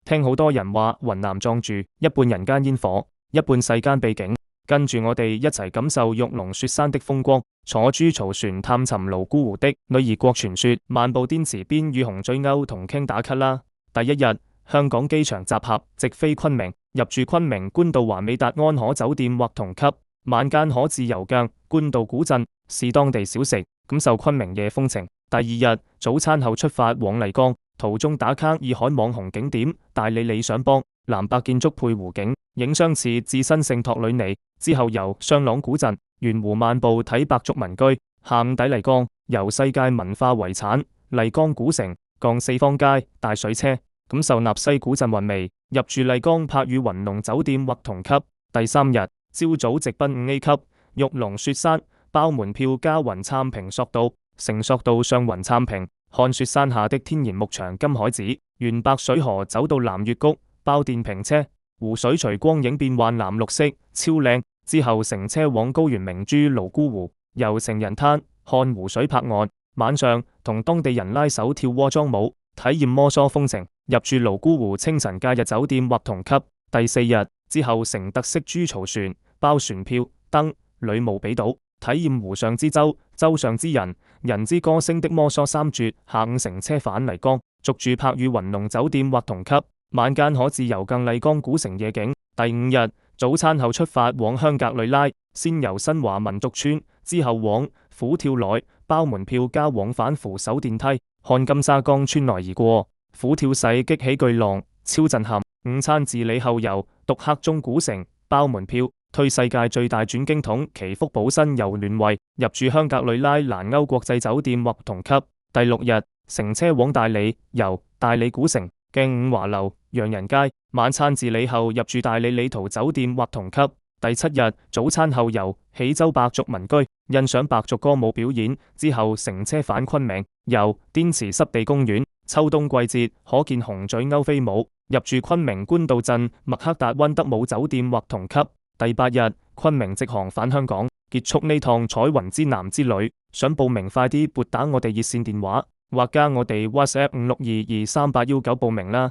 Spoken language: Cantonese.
聽好多人話雲南壯住，一半人間煙火，一半世間秘境。跟住我哋一齊感受玉龍雪山的風光，坐豬槽船探尋瀘沽湖的女兒國傳說，漫步滇池邊與熊追鷗同傾打卡啦。第一日，香港機場集合，直飛昆明，入住昆明官渡華美達安可酒店或同級，晚間可至油匠官渡古鎮試當地小食，感受昆明夜風情。第二日，早餐後出發往麗江，途中打卡洱海網紅景點大理理想邦，藍白建築配湖景，影相似置身聖托里尼。之後由雙廊古鎮沿湖漫步睇白族民居，下午抵麗江，遊世界文化遺產麗江古城，逛四方街大水車，感受納西古鎮韻味。入住麗江柏宇雲龍酒店或同級。第三日，朝早直奔5A 級玉龍雪山，包門票加雲杉坪索道，乘索道上雲杉坪，看雪山下的天然牧場金海子，沿白水河走到南月谷，包電瓶車，湖水隨光影變幻藍綠色，超靚。之後乘車往高原明珠瀘沽湖，遊成人灘，看湖水拍岸。晚上同當地人拉手跳窩莊舞，體驗摩梭風情。入住瀘沽湖清晨假日酒店或同級。第四日之後乘特色豬槽船，包船票、燈、女巫比島，體驗湖上之舟、舟上之人、人之歌聲的摩梭三絕。下午乘車返麗江，續住柏宇雲龍酒店或同級，晚間可至遊更麗江古城夜景。第五日，早餐後出發往香格里拉，先遊新華民族村，之後往虎跳內，包門票加往返扶手電梯，看金沙江穿來而過，虎跳勢激起巨浪，超震撼。午餐自理後遊獨克宗古城，包門票，推世界最大轉經筒祈福寶新遊暖胃，入住香格里拉蘭歐國際酒店或同級。第六日，乘車往大理，遊大理古城，鏡五華樓、洋人街，晚餐自理後入住大理理圖酒店或同級。第七日，早餐後遊喜洲白族民居，欣賞白族歌舞表演，之後乘車返昆明，遊滇池濕地公園，秋冬季節可見紅嘴鷗飛舞，入住昆明官渡鎮麥克達溫德姆酒店或同級。第八日，昆明直航返香港，結束呢趟彩雲之南之旅。想報名快啲撥打我哋熱線電話，或加我哋 WhatsApp 56223819報名啦。